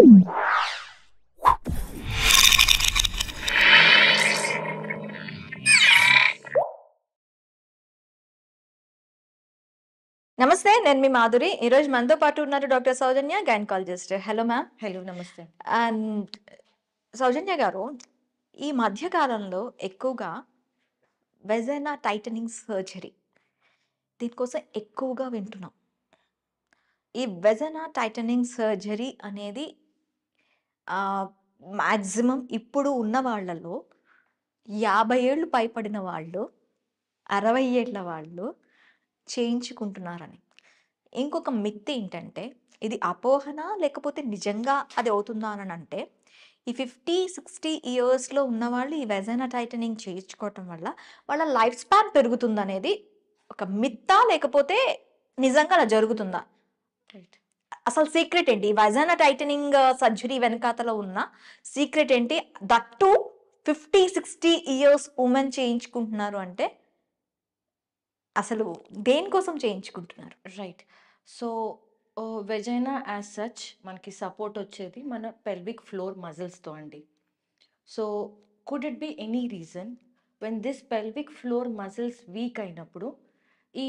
నమస్తే, నేను మీ మాధురి. ఈరోజు మనతో పాటు ఉన్నారు డాక్టర్ సౌజన్య, గైనకాలజిస్ట్. Hello ma'am. హలో, నమస్తే. అండ్ సౌజన్య గారు, ఈ మధ్య కాలంలో ఎక్కువగా వెజైనా టైటనింగ్ సర్జరీ దీనికోసం ఎక్కువగా వింటున్నాం. ఈ వెజైనా టైటనింగ్ సర్జరీ అనేది మ్యాక్సిమం ఇప్పుడు ఉన్న వాళ్ళలో 50 ఏళ్ళు పైపడిన వాళ్ళు, 60 ఏళ్ళ వాళ్ళు చేయించుకుంటున్నారని. ఇంకొక మిత్ ఏంటంటే, ఇది అపోహనా లేకపోతే నిజంగా అది అవుతుందా అని అంటే, ఈ 50-60 ఇయర్స్లో ఉన్నవాళ్ళు ఈ వెజైనా టైటనింగ్ చేయించుకోవటం వల్ల వాళ్ళ లైఫ్ స్పాన్ పెరుగుతుందనేది ఒక మిత్తా లేకపోతే నిజంగా అలా జరుగుతుందా? రైట్. అసలు సీక్రెట్ ఏంటి? ఈ వెజైనా టైటనింగ్ సర్జరీ వెనకాతల ఉన్న సీక్రెట్ ఏంటి? దట్ టు 50-60 ఇయర్స్ ఉమెన్ చేయించుకుంటున్నారు అంటే అసలు దేనికోసం చేయించుకుంటున్నారు? Right. So, vagina as such మనకి సపోర్ట్ వచ్చేది మన పెల్విక్ ఫ్లోర్ మజిల్స్‌తో అండి. So, could it be any reason when this pelvic floor muscles weak అయినప్పుడు ఈ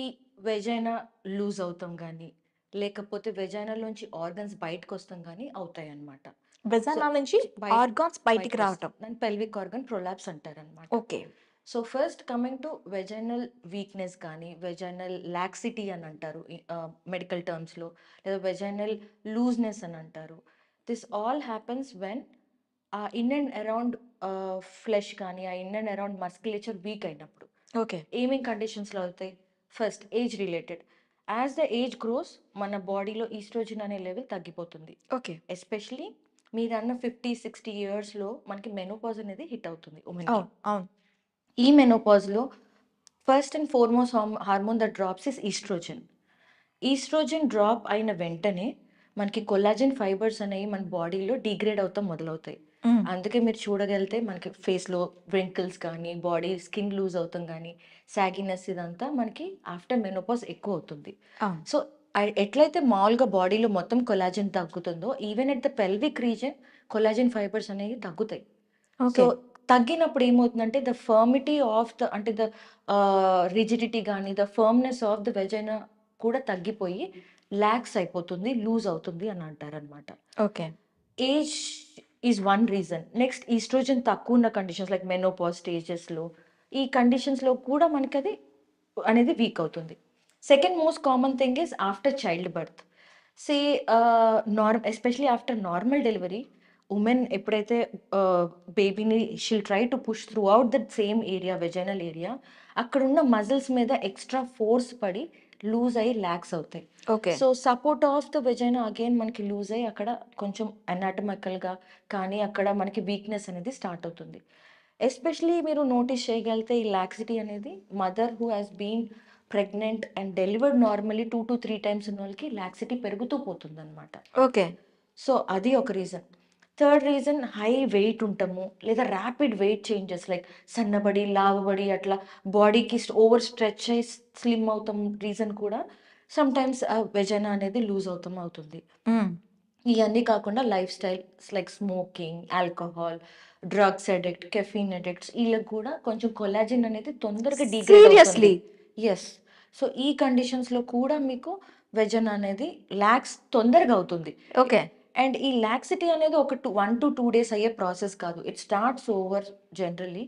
వెజైనా లూజ్ అవుతాం గానీ, లేకపోతే వెజైనాలోంచి ఆర్గన్స్ బయటకొస్తాం గానీ అవుతాయన్నమాట. వెజైనా నుంచి ఆర్గాన్స్ బయటికి రావటం. దాన్ని పెల్విక్ ఆర్గన్ ప్రొలాప్స్ అంటారనమాట. Okay. So first coming to vaginal weakness కానీ వెజైనల్ లాక్సిటీ అని అంటారు మెడికల్ టర్మ్స్లో, లేదా వెజైనల్ లూజ్నెస్ అని అంటారు. దిస్ ఆల్ హ్యాపన్స్ వెన్ ఆ ఇన్ అండ్ అరౌండ్ ఫ్లెష్ కానీ ఆ in and around musculature week అయినప్పుడు. ఓకే. ఏమేం కండిషన్స్లో అవుతాయి? First age related. As the age gross మన బాడీలో ఈస్ట్రోజన్ అనే లెవెల్ తగ్గిపోతుంది. ఓకే. ఎస్పెషలీ మీరన్న 50-60 ఇయర్స్లో మనకి మెనోపాజ్ అనేది హిట్ అవుతుంది ఉమెన్కి. అవును, అవును. ఈ మెనోపాజ్లో first and foremost hormone that drops is oestrogen. Oestrogen drop అయిన వెంటనే మనకి కొల్లాజన్ ఫైబర్స్ అనేవి మన బాడీలో డిగ్రేడ్ అవుతాం మొదలవుతాయి. అందుకే మీరు చూడగలిగితే మనకి ఫేస్లో వ్రింకిల్స్ కానీ బాడీ స్కిన్ లూజ్ అవుతాం కానీ సాగినెస్ ఇదంతా మనకి ఆఫ్టర్ మెనోపాజ్ ఎక్కువ అవుతుంది. సో ఎట్లయితే మామూలుగా బాడీలో మొత్తం కొల్లాజన్ తగ్గుతుందో even at the pelvic region collagen fibres అనేవి తగ్గుతాయి. సో తగ్గినప్పుడు ఏమవుతుందంటే ద ఫర్మిటీ ఆఫ్ ద అంటే ద రిజిడిటీ కానీ the firmness of the vagina కూడా తగ్గిపోయి లాక్స్ అయిపోతుంది, లూజ్ అవుతుంది అని అంటారనమాట. Okay. Age is one reason. Next oestrogen తక్కువ ఉన్న కండిషన్స్ లైక్ మెనోపాజ్ స్టేజెస్లో ఈ కండిషన్స్లో కూడా మనకి అది అనేది వీక్ అవుతుంది. Second most common thing is after child birth. Say especially after normal delivery women ఎప్పుడైతే బేబీని she'll try to push through out that same area vaginal area, అక్కడున్న మజిల్స్ మీద ఎక్స్ట్రా ఫోర్స్ పడి లూజ్ అయ్యి లాక్స్ అవుతాయి. Okay. So support of the vagina again మనకి loose అయ్యి అక్కడ కొంచెం అనాటమికల్గా కానీ అక్కడ మనకి వీక్నెస్ అనేది స్టార్ట్ అవుతుంది. ఎస్పెషలీ మీరు నోటీస్ చేయగలిగితే ఈ లాక్సిటీ అనేది mother who has been pregnant and delivered normally 2 to 3 times ఉన్న వాళ్ళకి లాక్సిటీ పెరుగుతూ పోతుంది అనమాట. ఓకే. సో అది ఒక reason. Third reason high wait ఉంటాము, లేదా ర్యాపిడ్ వెయిట్ చేంజెస్ లైక్ సన్నబడి లావబడి అట్లా బాడీకి ఓవర్ స్ట్రెచ్ అయ్యి స్లిమ్ అవుతాం రీజన్ కూడా సమ్ టైమ్స్ వెజైనా అనేది లూజ్ అవుతుంది. ఇవన్నీ కాకుండా life styles like smoking, alcohol, drugs addict, caffeine addicts వీళ్ళకి కూడా కొంచెం కొలాజిన్ అనేది తొందరగా డిగ్రేడ్ అవుతుంది. ఎస్. సో ఈ కండిషన్స్లో కూడా మీకు వెజైనా అనేది లాక్స్ తొందరగా అవుతుంది. ఓకే. అండ్ ఈ లాక్సిటీ అనేది ఒక 1 to 2 days అయ్యే ప్రాసెస్ కాదు. It starts over generally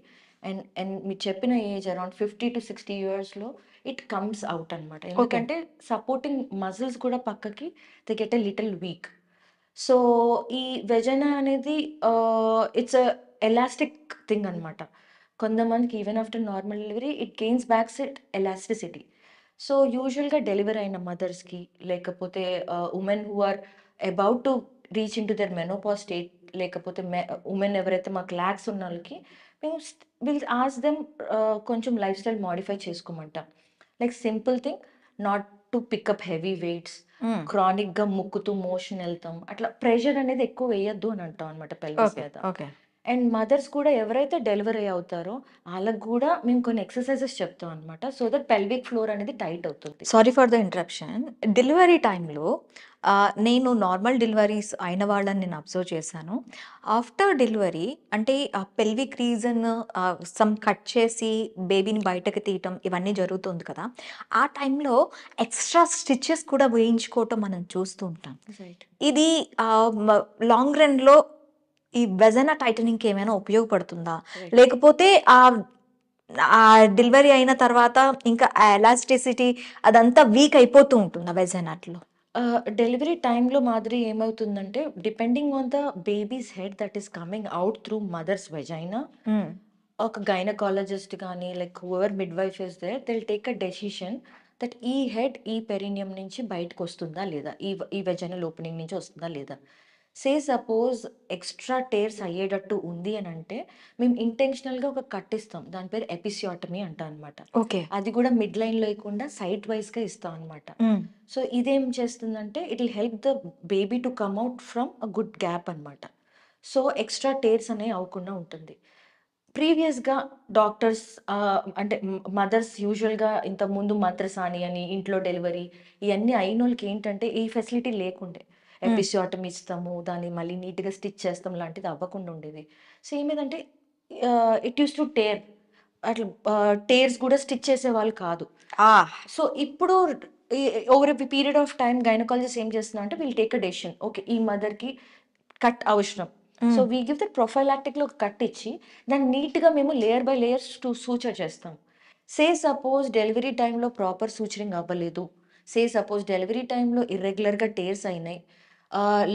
and మీరు చెప్పిన ఏజ్ అరౌండ్ 50-60 ఇయర్స్లో ఇట్ కమ్స్ అవుట్ అనమాట. ఎందుకంటే సపోర్టింగ్ మజిల్స్ కూడా పక్కకి they get a little weak. So ఈ వెజైనా అనేది ఇట్స్ అ ఎలాస్టిక్ థింగ్ అనమాట. కొంతమందికి even after normal delivery it gains backs it elasticity. So యూజువల్గా డెలివరీ అయిన మదర్స్కి లేకపోతే women who are about to reach in to their menopause state, లేకపోతే women ఎవరైతే మాకు లాక్స్ ఉన్న వాళ్ళకి మేము విల్ ఆస్ దెమ్ కొంచెం లైఫ్ స్టైల్ మాడిఫై చేసుకోమంటాం. Like simple thing, not to pick up heavy weights, క్రానిక్గా ముక్కుతూ motion వెళ్తాం, అట్లా ప్రెషర్ అనేది ఎక్కువ వేయద్దు అని అంటాం అనమాట పెల్విస్ మీద. ఓకే. అండ్ మదర్స్ కూడా ఎవరైతే డెలివరీ అవుతారో వాళ్ళకి కూడా మేము కొన్ని ఎక్సర్సైజెస్ చెప్తాం అనమాట. సో దట్ పెల్విక్ ఫ్లోర్ అనేది టైట్ అవుతుంది. Sorry for the interruption. Delivery టైంలో నేను నార్మల్ డెలివరీస్ అయిన వాళ్ళని నేను అబ్జర్వ్ చేశాను. ఆఫ్టర్ డెలివరీ అంటే ఆ పెల్విక్ రీజన్ సమ్ కట్ చేసి బేబీని బయటకి తీయటం ఇవన్నీ జరుగుతుంది కదా! ఆ టైంలో ఎక్స్‌ట్రా స్టిచెస్ కూడా వేయించుకోవటం మనం చూస్తూ ఉంటాం. రైట్. ఇది లాంగ్ రన్‌లో ఈ వెజైనా టైటనింగ్‌కి ఏమైనా ఉపయోగపడుతుందా? రైట్. లేకపోతే ఆ డెలివరీ అయిన తర్వాత ఇంకా ఆ ఎలాస్టిసిటీ అదంతా వీక్ అయిపోతూ ఉంటుందా వెజైనాలో? డెలివరీ టైంలో మాదిరి ఏమవుతుందంటే depending on the baby's head that is coming out through mother's vagina, hmm. ఒక గైనకాలజిస్ట్ కానీ like whoever midwife is there they will take a decision that ఈ హెడ్ ఈ పెరినియం నుంచి బయటకొస్తుందా లేదా? ఈ వెజైనల్ ఓపెనింగ్ నుంచి వస్తుందా లేదా? సపోజ్ ఎక్స్‌ట్రా టేర్స్ అయ్యేటట్టు ఉంది అనంటే మేము ఇంటెన్షనల్‌గా ఒక కట్ ఇస్తాం. దాని పేరు ఎపిసియోటమీ అంటాం అనమాట. ఓకే. అది కూడా మిడ్ లైన్ లేకుండా సైడ్ వైస్‌గా ఇస్తాం అనమాట. హ్మ్. సో ఇదేం చేస్తుందంటే it will help the baby to come out from a good gap అనమాట. సో ఎక్స్‌ట్రా టేర్స్ అనేవి అవ్వకుండా ఉంటుంది. ప్రీవియస్‌గా డాక్టర్స్ అంటే మదర్స్ యూజువల్‌గా ఇంతకుముందు మంత్రసాని అని, ఇంట్లో డెలివరీ ఇయన్నీ అయినోళ్ళకి ఏంటంటే ఈ ఫెసిలిటీ లేకుండే. హ్మ్. ఎపిసియోటమీ ఇస్తాము. దాన్ని మళ్ళీ నీట్‌గా స్టిచ్ చేస్తాం లాంటిది అవ్వకుండా ఉండేది. సో ఏమైందంటే ఇట్ యూజ్డ్ టు టేర్. అట్లా టేర్స్ కూడా స్టిచ్ చేసేవాళ్ళు కాదు. ఆ! సో ఇప్పుడు ఈ over a period of time gynaecologist ఏం చేస్తున్నారంటే will take a decision. Okay. ఈ మదర్‌కి కట్ అవసరం. సో హ్మ్. వి గివ్ దట్ ప్రొఫైలాక్టిక్‌లో ఒక కట్ ఇచ్చి దాన్ని నీట్‌గా మేము లేయర్ బై లేయర్స్ సూచర్ చేస్తాం. సపోజ్ డెలివరీ టైమ్‌లో ప్రాపర్ సూచరింగ్ అవ్వలేదు. సపోజ్ డెలివరీ టైమ్‌లో ఇర్రెగ్యులర్‌గా టేర్స్ అయినాయి.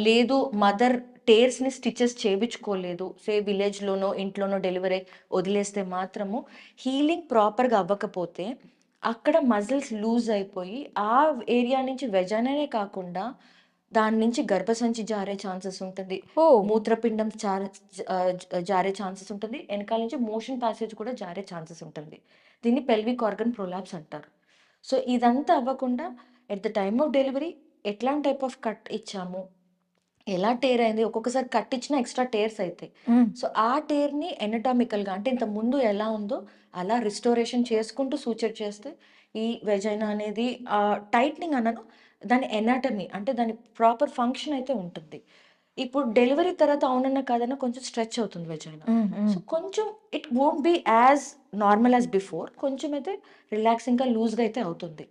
లేదు మదర్ టేర్స్‌ని స్టిచెస్ చేపించుకోలేదు. విలేజ్‌లోనో, ఇంట్లోనో డెలివరీ అయ్యి వదిలేస్తే మాత్రము హీలింగ్ ప్రాపర్‌గా అవ్వకపోతే అక్కడ మజిల్స్ లూజ్ అయిపోయి ఆ ఏరియా నుంచి వెజైనానే కాకుండా దాని నుంచి గర్భసంచి జారే ఛాన్సెస్ ఉంటుంది. ఓహ్! మూత్రపిండం జారే ఛాన్సెస్ ఉంటుంది. ఎనకాల నుంచి మోషన్ ప్యాసేజ్ కూడా జారే ఛాన్సెస్ ఉంటుంది. దీన్ని పెల్విక్ ఆర్గన్ ప్రొలాప్స్ అంటారు. సో, ఇదంతా అవ్వకుండా at the time of delivery ఎట్లాంటి టైప్ ఆఫ్ కట్ ఇచ్చాము, ఎలా టేర్ అయింది, ఒక్కొక్కసారి కట్ ఇచ్చినా ఎక్స్‌ట్రా టేర్స్ అయితాయి. హ్మ్. సో, ఆ టేర్‌ని ఎనటామికల్‌గా అంటే ఇంతకుముందు ఎలా ఉందో అలా రిస్టోరేషన్ చేసుకుంటూ సూచర్ చేస్తే ఈ వెజైనా అనేది టైట్నింగ్ అనను. దాని ఎనాటమీ అంటే దాని ప్రాపర్ ఫంక్షన్ అయితే ఉంటుంది. ఇప్పుడు డెలివరీ తర్వాత అవునన్నా కాదన్నా కొంచెం స్ట్రెచ్ అవుతుంది వెజైనా. హ్మ్. హ్మ్. సో, కొంచెం it won't be as normal as before. కొంచెం అయితే రిలాక్సింగ్‌గా, లూజ్‌గా అయితే అవుతుంది.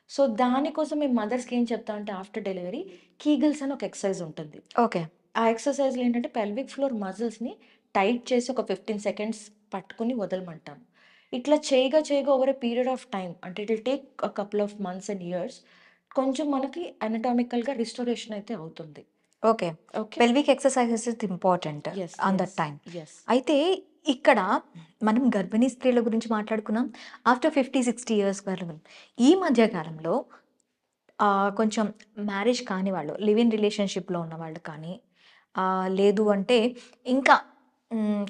సో, దానికోసం మేము మదర్స్‌కి ఏం చెప్తామంటే ఆఫ్టర్ డెలివరీ కీగిల్స్ అని ఒక ఎక్సర్సైజ్ ఉంటుంది. ఓకే. ఆ ఎక్సర్సైజ్‌లో ఏంటంటే పెల్విక్ ఫ్లోర్ మజిల్స్‌ని టైట్ చేసి ఒక 15 సెకండ్స్ పట్టుకొని వదలమంటాం. ఇట్లా చేయగా over a period of time అంటే it will take a couple of months and years కొంచెం మనకి అనటామికల్‌గా రిస్టోరేషన్ అయితే అవుతుంది. Okay. Okay. Pelvic exercises is important yes. On that yes. Time. Yes. అయితే ఇక్కడ మనం గర్భిణీ స్త్రీల గురించి మాట్లాడుకున్నాం. ఆఫ్టర్ 50, 60 ఇయర్స్ వరకు. ఈ మధ్య కాలంలో కొంచెం మ్యారేజ్ కాని వాళ్ళు, లివ్ ఇన్ రిలేషన్‌షిప్‌లో ఉన్నవాళ్ళు కానీ, లేదు అంటే ఇంకా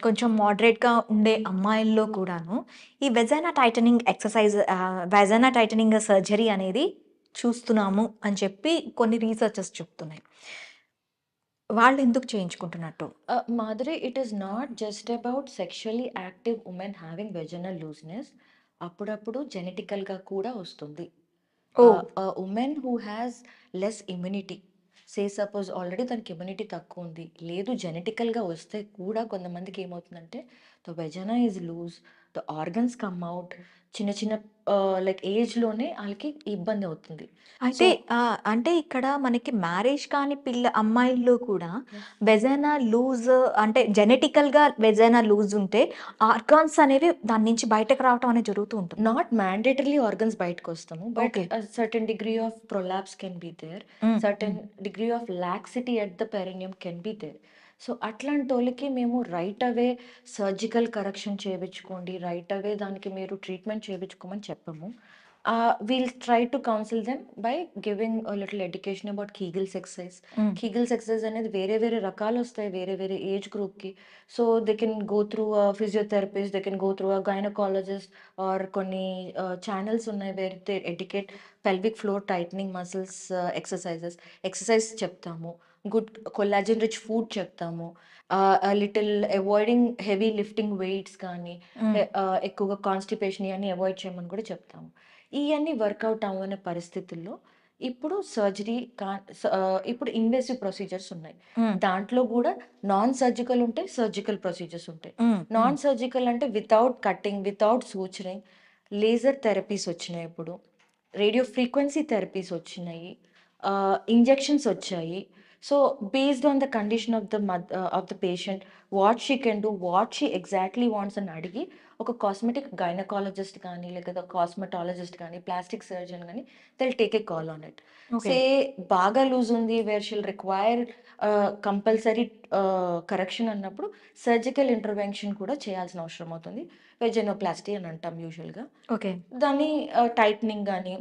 కొంచెం మోడరేట్‌గా ఉండే అమ్మాయిల్లో కూడాను ఈ vagina titling exercise vagina titling surgery అనేది చూస్తున్నాము అని చెప్పి కొన్ని రీసెర్చెస్ చెప్తున్నాయి. వాళ్ళెందుకు చేయించుకుంటున్నట్టు? Madhuri, it is not just about sexually active women having vaginal looseness. అప్పుడప్పుడు జెనెటికల్‌గా కూడా వస్తుంది. Oh! Women who has less immunity. Suppose already తనకి ఇమ్యూనిటీ తక్కువుంది. లేదు జెనెటికల్‌గా వస్తే కూడా కొంతమందికి ఏమవుతుందంటే the vagina is loose, the organs come out. చిన్న చిన్న లైక్ ఏజ్‌లోనే ఆళ్ళకి ఇబ్బంది అవుతుంది. సో అయితే అంటే ఇక్కడ మనకి మ్యారేజ్ కాని అమ్మాయిల్లో కూడా యెస్. వెజైనా లూజ్ అంటే జెనెటికల్‌గా వెజైనా లూజ్ ఉంటే ఆర్గాన్స్ అనేవి దాని నుంచి బయటకు రావటం అనేది జరుగుతూ ఉంటుంది. నాట్ మ్యాండేటరీలీ ఆర్గన్స్ బయటకొస్తాము. But okay. Certain degree of prolapse can be there. Hmm. Hmm. Certain degree of laxity at the perineum can be there. So, అట్లాంటోళ్ళకి మేము రైట్ అవే సర్జికల్ కరెక్షన్ చేపించుకోండి. రైట్ అవే దానికి మీరు treatment చేపించుకోమని చెప్పము. We'll try to counsel them by giving little education about Kegels exercise. హ్మ్. Kegels exercise అనేది వేరే వేరే రకాలొస్తాయి వేరే వేరే ఏజ్ గ్రూప్‌కి. So, they can go through physiotherapist, they can go through gynaecologist or కొన్ని ఛానెల్స్ ఉన్నాయి where they educate pelvic floor tightening muscles exercises చెప్తాము. గుడ్ కొల్లాజన్ రిచ్ ఫుడ్ చెప్తాము, little avoiding heavy lifting weights కానీ, ఎక్కువగా constipation ఇవన్నీ avoid చేయమని కూడా చెప్తాము. ఇవన్నీ వర్కౌట్ అవ్వని పరిస్థితుల్లో ఇప్పుడు సర్జరీ ఇప్పుడు ఇన్వేసివ్ ప్రొసీజర్స్ ఉన్నాయి. దాంట్లో కూడా నాన్ సర్జికల్ ఉంటాయి, సర్జికల్ ప్రొసీజర్స్ ఉంటాయి. నాన్ సర్జికల్ అంటే without cutting, without suturing, laser therapies వచ్చినాయి, ఇప్పుడు రేడియో ఫ్రీక్వెన్సీ థెరపీస్ వచ్చినాయి, ఇంజెక్షన్స్ వచ్చాయి. So based on the condition of the patient, what she can do, what she exactly wants అని అడిగి ఒక కాస్మెటిక్ గైనకాలజిస్ట్ కానీ, లేకపోతే కాస్మెటాలజిస్ట్ కానీ, ప్లాస్టిక్ సర్జన్ కానీ, they'll take a call on it. Okay. Say బాగా లూజ్ ఉంది, where she'll require compulsory correction అన్నప్పుడు సర్జికల్ ఇంటర్వెన్షన్ కూడా చేయాల్సిన అవసరం అవుతుంది. వెజెనోప్లాస్టీ అని అంటాం యూజువల్గా. ఓకే. దాన్ని టైట్నింగ్ కానీ,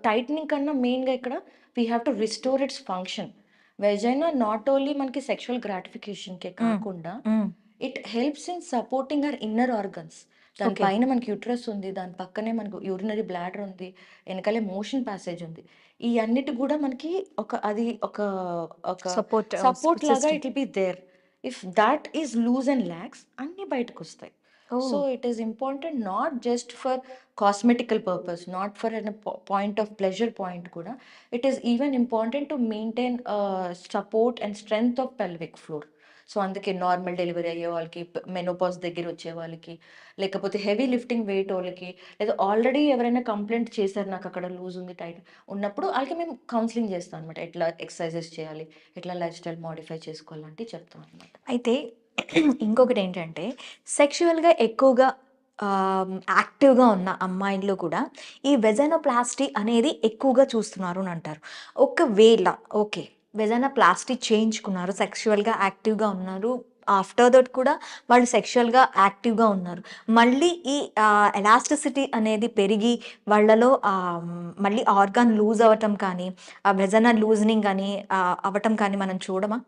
టైట్నింగ్ కన్నా మెయిన్గా ఇక్కడ we have to restore it's function. Vagina not only మనకి సెక్షువల్ గ్రాటిఫికేషన్కే కాకుండా it helps in supporting hour inner organs. దానిపైన మనకి యూట్రస్ ఉంది, దాని పక్కనే మనకు యూరినరీ బ్లాడర్ ఉంది, వెనకాలే మోషన్ ప్యాసేజ్ ఉంది. ఈ అన్నిటి కూడా మనకి ఒక సపోర్ట్ లాగా it will be there. If that is loose and lax, అన్ని బయటకు వస్తాయి. So it is important not just for cosmetical purpose, not for a point of pleasure point kuda. It is even important to maintain support and strength of pelvic floor. So అందుకే normal delivery అయ్యే వాళ్ళకి, menopause దగ్గర వచ్చే వాళ్ళకి, లేకపోతే heavy lifting weight వాళ్ళకి, లేదా already ఎవరైనా కంప్లైంట్ చేశారు నాకు అక్కడ లూజ్ ఉంది, టైట్ ఉన్నప్పుడు వాళ్ళకి మేము కౌన్సిలింగ్ చేస్తాం అనమాట. ఎట్లా ఎక్సర్సైజెస్ చేయాలి, ఎట్లా లైఫ్ స్టైల్ మోడిఫై చేసుకోవాలంటే చెప్తాం అనమాట. అయితే ఇంకొకటి ఏంటంటే, సెక్షువల్గా ఎక్కువగా యాక్టివ్గా ఉన్న అమ్మాయిల్లో కూడా ఈ వెజైనోప్లాస్టీ అనేది ఎక్కువగా చూస్తున్నారు అని అంటారు. ఒకవేళ ఓకే, వెజైనోప్లాస్టీ చేయించుకున్నారు, సెక్షువల్గా యాక్టివ్గా ఉన్నారు, ఆఫ్టర్ దట్ కూడా వాళ్ళు సెక్షువల్గా యాక్టివ్గా ఉన్నారు, మళ్ళీ ఈ ఎలాస్టిసిటీ అనేది పెరిగి వాళ్ళలో మళ్ళీ ఆర్గాన్ లూజ్ అవ్వటం కానీ, ఆ వెజైనా లూజనింగ్ కానీ అవ్వటం కానీ మనం చూడమా?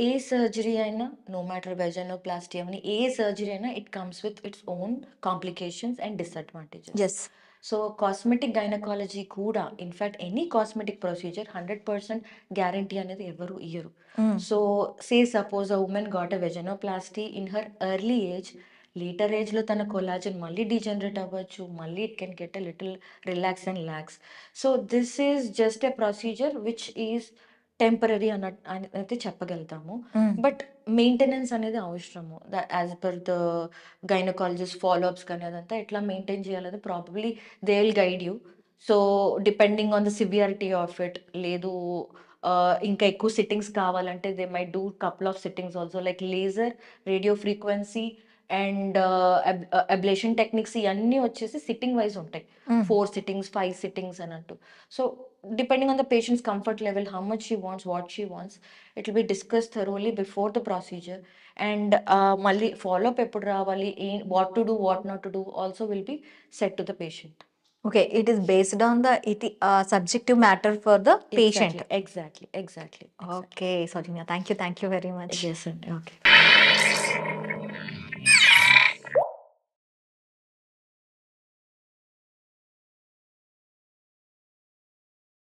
ఏ సర్జరీ అయినా, నో మ్యాటర్ వెజైనోప్లాస్టీ అని, ఏ సర్జరీ అయినా it comes with its own complications and disadvantages. Yes. So cosmetic gynaecology కూడా, in fact any cosmetic procedure 100% guarantee అనేది ఎవరు ఇయ్యరు. So say suppose a woman got a vaginoplasty in her early age, later ఏజ్లో తన collagen మళ్ళీ degenerate అవ్వచ్చు, మళ్ళీ it can get a little relax and lax. So this is just a procedure which is temporary అయితే చెప్పగలుగుతాము. But maintenance అనేది అవసరము. As per the gynaecologist follow-ups కానీ అదంతా ఎట్లా మెయింటైన్ చేయాలని probably they will guide you. So depending on the severity of it, లేదు ఇంకా ఎక్కువ సిట్టింగ్స్ కావాలంటే they might do couple of sittings also, like laser, radio frequency and ablation techniques. ఇవన్నీ వచ్చేసి సిట్టింగ్ వైజ్ ఉంటాయి, 4 sittings 5 sittings అన్నట్టు. So depending on the patient's comfort level, how much she wants, what she wants, it will be discussed thoroughly before the procedure. And malli follow up eppudu ravali, what to do, what not to do also will be said to the patient. Okay, it is based on the subjective matter for the patient. Exactly. Okay, Soujanya, thank you very much. Yes, okay.